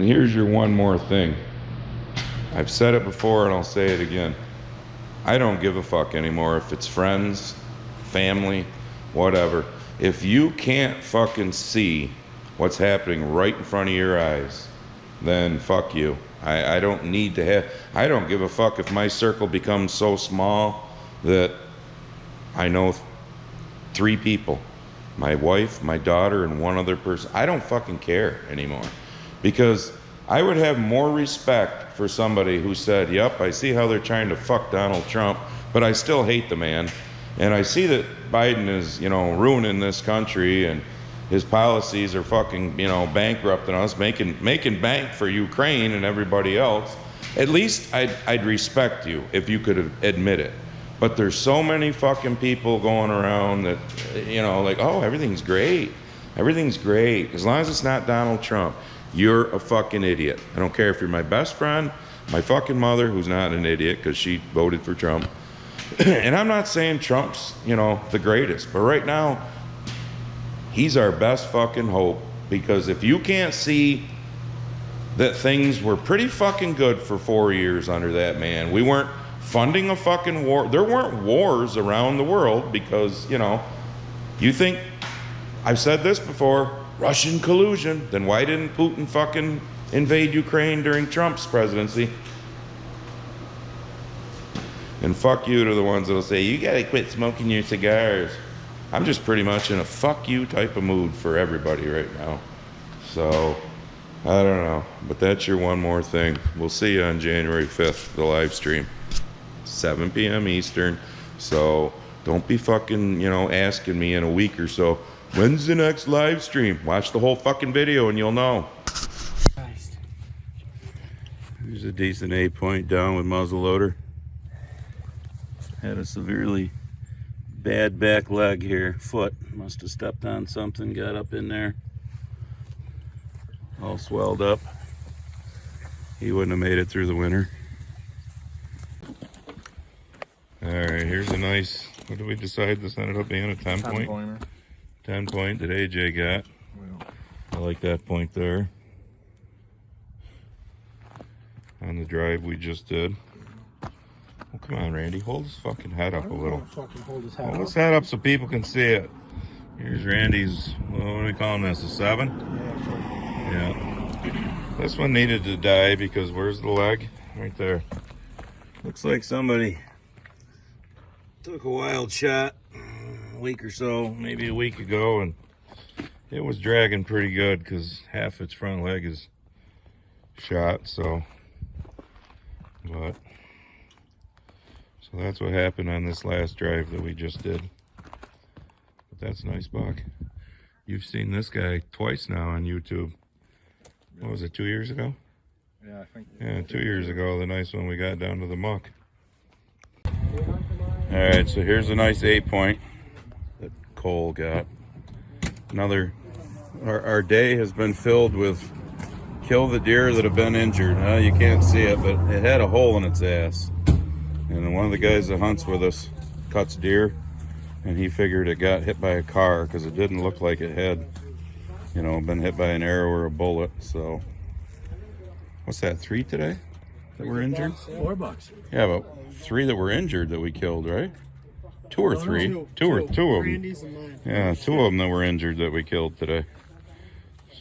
And here's your one more thing. I've said it before and I'll say it again. I don't give a fuck anymore if it's friends, family, whatever. If you can't fucking see what's happening right in front of your eyes, then fuck you. I don't need to have, I don't give a fuck if my circle becomes so small that I know 3 people, my wife, my daughter, and one other person. I don't fucking care anymore, because I would have more respect for somebody who said, yep, I see how they're trying to fuck Donald Trump, but I still hate the man. And I see that Biden is, ruining this country, and his policies are fucking, bankrupting us, making bank for Ukraine and everybody else. At least I'd respect you if you could admit it. But there's so many fucking people going around that, like, oh, everything's great. Everything's great. As long as it's not Donald Trump, you're a fucking idiot. I don't care if you're my best friend, my fucking mother, who's not an idiot because she voted for Trump. And I'm not saying Trump's, the greatest, but right now, he's our best fucking hope. Because if you can't see that things were pretty fucking good for 4 years under that man, we weren't funding a fucking war. There weren't wars around the world because, you think, I've said this before, Russian collusion, then why didn't Putin fucking invade Ukraine during Trump's presidency? And fuck you to the ones that'll say, you gotta quit smoking your cigars. I'm just pretty much in a fuck you type of mood for everybody right now. So, I don't know. But that's your one more thing. We'll see you on January 5th, the live stream. 7 p.m. Eastern. So, don't be fucking, asking me in a week or so, when's the next live stream? Watch the whole fucking video and you'll know. Here's a decent 8-point down with muzzleloader. Had a severely bad back leg here. Foot must have stepped on something, got up in there. All swelled up. He wouldn't have made it through the winter. Alright, here's a nice, what did we decide this ended up being? A 10 point? 10 point that AJ got. I like that point there. On the drive we just did. Oh, come on, Randy. Hold his fucking head up a little. Hold his head up so people can see it. Here's Randy's, what do we call this, a 7? Yeah. This one needed to die because where's the leg? Right there. Looks like somebody took a wild shot a week or so, maybe a week ago, and it was dragging pretty good because half its front leg is shot, so that's what happened on this last drive that we just did. But that's a nice buck. You've seen this guy twice now on YouTube. What was it, 2 years ago? Yeah, I think. Yeah, 2 years ago, the nice one we got down to the muck. Alright, so here's a nice 8-point that Cole got. Another, our day has been filled with kill the deer that have been injured. You can't see it, but it had a hole in its ass. And one of the guys that hunts with us cuts deer, and he figured it got hit by a car because it didn't look like it had, been hit by an arrow or a bullet. So, what's that, 3 today that were injured? $4. Yeah, but 3 that were injured that we killed, right? 2 or 3? Two of them. Yeah, 2 of them that were injured that we killed today.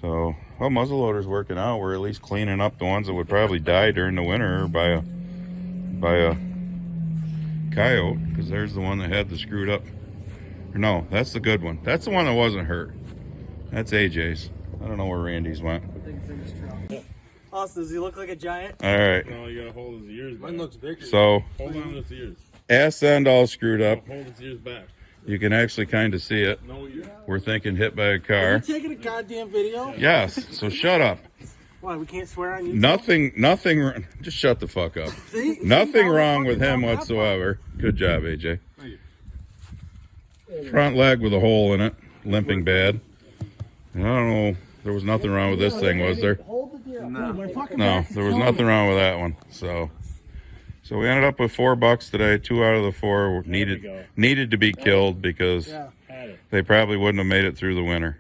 So, well, muzzleloader's working out. We're at least cleaning up the ones that would probably die during the winter by a coyote, because there's the one that had the screwed up. No, that's the good one. That's the one that wasn't hurt. That's AJ's. I don't know where Randy's went. Austin, does he look like a giant? All right. No, you gotta hold his ears back. Mine looks bigger. So, Hold on to his ears. ass end all screwed up. Hold his ears back. You can actually kind of see it. No, you. We're thinking hit by a Are car. you taking a goddamn video? Yes, so shut up. Why, we can't swear on you? Nothing, just shut the fuck up. See? Nothing See, wrong with him fucking whatsoever. Good job, AJ. Front leg with a hole in it, limping bad. I don't know, there was nothing wrong with this thing, was there? No, there was nothing wrong with that one. So we ended up with 4 bucks today. 2 out of the 4 needed to be killed because they probably wouldn't have made it through the winter.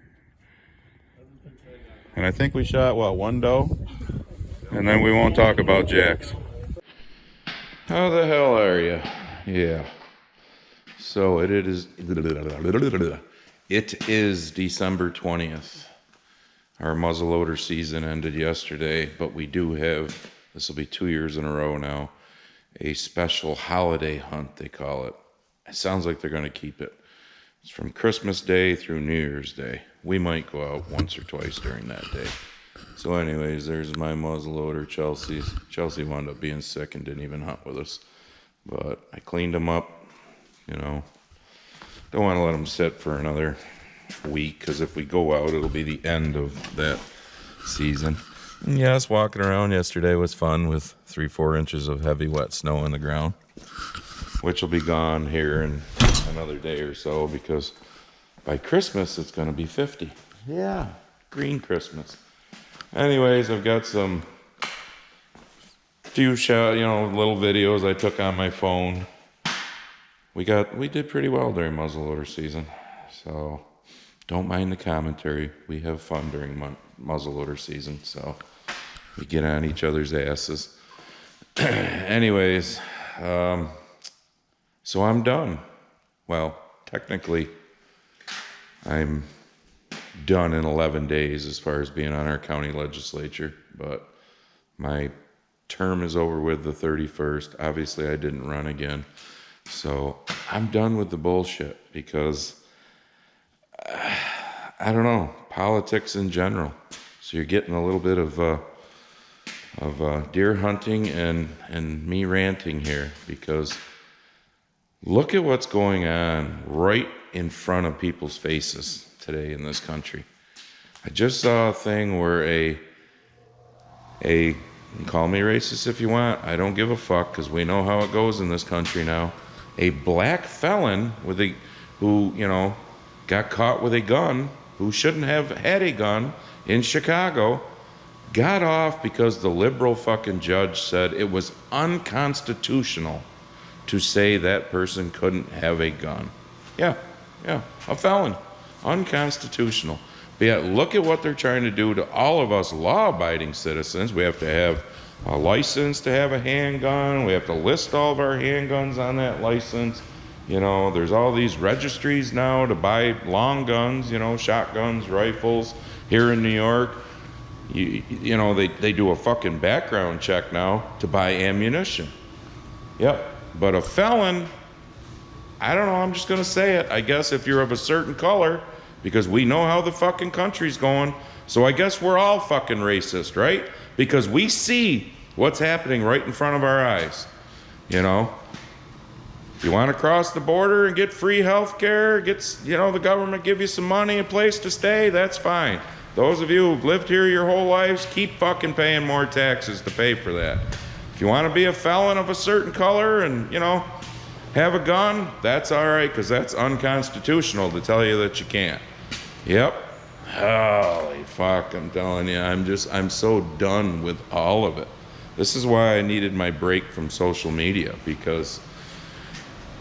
And I think we shot, what, 1 doe? and then we won't talk about Jax. How the hell are you? Yeah. So it is December 20th. Our muzzleloader season ended yesterday, but we do have, this will be 2 years in a row now, a special holiday hunt, they call it. It sounds like they're going to keep it. It's from Christmas Day through New Year's Day. We might go out once or twice during that day. So anyways, there's my muzzleloader, Chelsea's. Chelsea wound up being sick and didn't even hunt with us. But I cleaned them up, you know. Don't want to let them sit for another week, because if we go out, it'll be the end of that season. And yes, walking around yesterday was fun with 3-4 inches of heavy wet snow on the ground, which will be gone here in another day or so, because by Christmas it's going to be 50. Yeah, green Christmas. Anyways, I've got some few little videos I took on my phone. We did pretty well during muzzleloader season, so don't mind the commentary. We have fun during muzzleloader season, so we get on each other's asses. Anyways, so I'm done. Well, technically, I'm done in 11 days as far as being on our county legislature, but my term is over with the 31st. Obviously, I didn't run again. So I'm done with the bullshit, because I don't know, politics in general. So you're getting a little bit of deer hunting and me ranting here, because look at what's going on right in front of people's faces today in this country. I just saw a thing where you can call me racist if you want. I don't give a fuck, because we know how it goes in this country now. A black felon who got caught with a gun, who shouldn't have had a gun in Chicago, got off because the liberal fucking judge said it was unconstitutional to say that person couldn't have a gun. Yeah, a felon. Unconstitutional. But yet, look at what they're trying to do to all of us law-abiding citizens. We have to have a license to have a handgun. We have to list all of our handguns on that license. There's all these registries now to buy long guns, shotguns, rifles. Here in New York, they do a fucking background check now to buy ammunition. Yep. But a felon, I don't know, I'm just going to say it. I guess if you're of a certain color, because we know how the fucking country's going, so I guess we're all fucking racist, right? Because we see what's happening right in front of our eyes. If you want to cross the border and get free health care, the government give you some money, a place to stay, that's fine. Those of you who've lived here your whole lives, keep fucking paying more taxes to pay for that. If you want to be a felon of a certain color and, have a gun, that's all right, because that's unconstitutional to tell you that you can't. Yep. Holy fuck, I'm telling you, I'm so done with all of it. This is why I needed my break from social media, because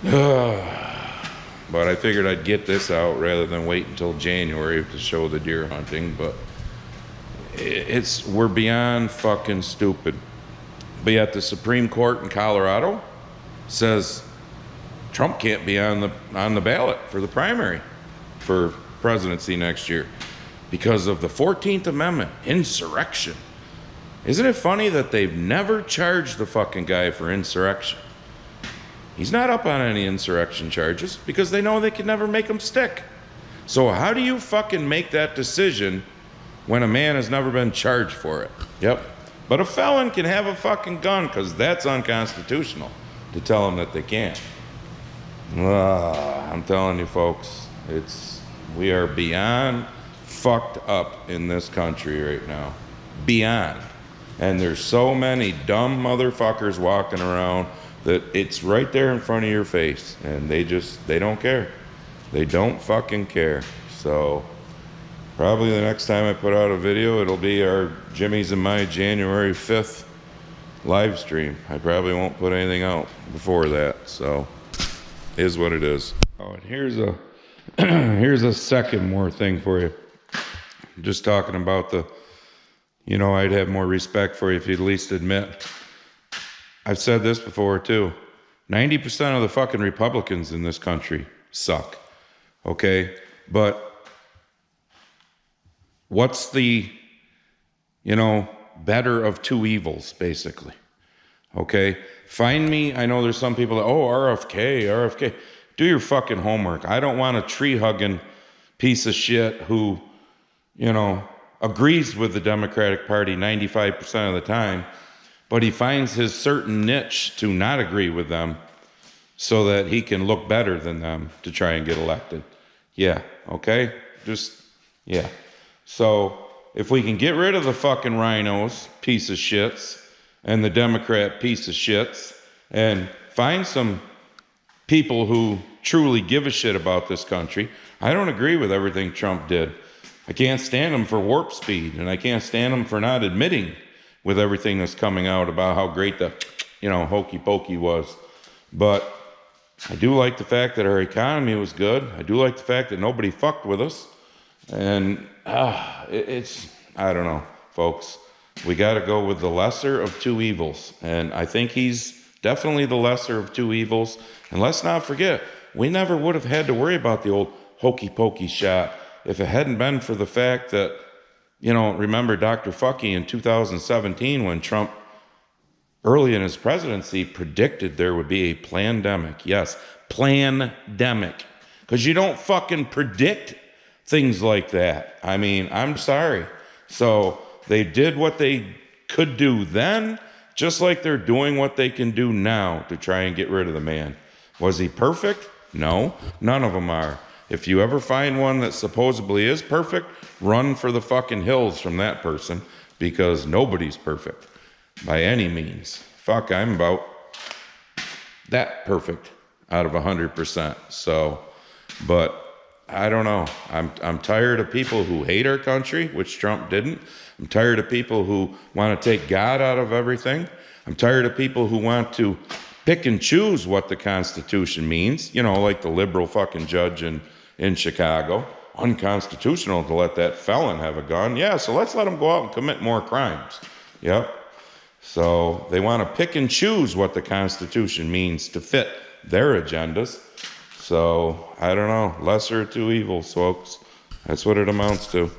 but I figured I'd get this out rather than wait until January to show the deer hunting. But we're beyond fucking stupid. But yet the Supreme Court in Colorado says Trump can't be on the ballot for the primary for presidency next year because of the 14th Amendment, insurrection. Isn't it funny that they've never charged the fucking guy for insurrection? He's not up on any insurrection charges because they know they can never make him stick. So how do you fucking make that decision when a man has never been charged for it? Yep. But a felon can have a fucking gun because that's unconstitutional to tell them that they can't. I'm telling you folks, we are beyond fucked up in this country right now. Beyond. And there's so many dumb motherfuckers walking around that it's right there in front of your face, and they don't care. They don't fucking care. So probably the next time I put out a video, it'll be our Jimmy's and my January 5th live stream. I probably won't put anything out before that, so is what it is. Oh, and here's a second more thing for you. Just talking about the you know, I'd have more respect for you if you'd at least admit. I've said this before too. 90% of the fucking Republicans in this country suck. Okay? But what's the, you know, better of two evils, basically? Okay? Find me, I know there's some people that, oh, RFK. Do your fucking homework. I don't want a tree-hugging piece of shit who, you know, agrees with the Democratic Party 95% of the time, but he finds his certain niche to not agree with them so that he can look better than them to try and get elected. Yeah, okay? Just, yeah. So if we can get rid of the fucking rhinos, piece of shits, and the Democrat piece of shits, and find some people who truly give a shit about this country. I don't agree with everything Trump did. I can't stand him for warp speed, and I can't stand him for not admitting with everything that's coming out about how great the, you know, hokey pokey was. But I do like the fact that our economy was good. I do like the fact that nobody fucked with us. And it's, I don't know, folks. We got to go with the lesser of two evils. And I think he's definitely the lesser of two evils. And let's not forget, we never would have had to worry about the old hokey pokey shot if it hadn't been for the fact that, you know, remember Dr. Fucky in 2017 when Trump, early in his presidency, predicted there would be a plandemic. Yes, plandemic. Because you don't fucking predict things like that. I mean, I'm sorry. So they did what they could do then, just like they're doing what they can do now to try and get rid of the man. Was he perfect? No, none of them are. If you ever find one that supposedly is perfect, run for the fucking hills from that person, because nobody's perfect by any means. Fuck, I'm about that perfect out of 100%. So, but I don't know. I'm tired of people who hate our country, which Trump didn't. I'm tired of people who want to take God out of everything. I'm tired of people who want to pick and choose what the Constitution means. You know, like the liberal fucking judge in Chicago. Unconstitutional to let that felon have a gun. Yeah, so let's let him go out and commit more crimes. Yep. So they want to pick and choose what the Constitution means to fit their agendas. So I don't know. Lesser of two evils, folks. That's what it amounts to.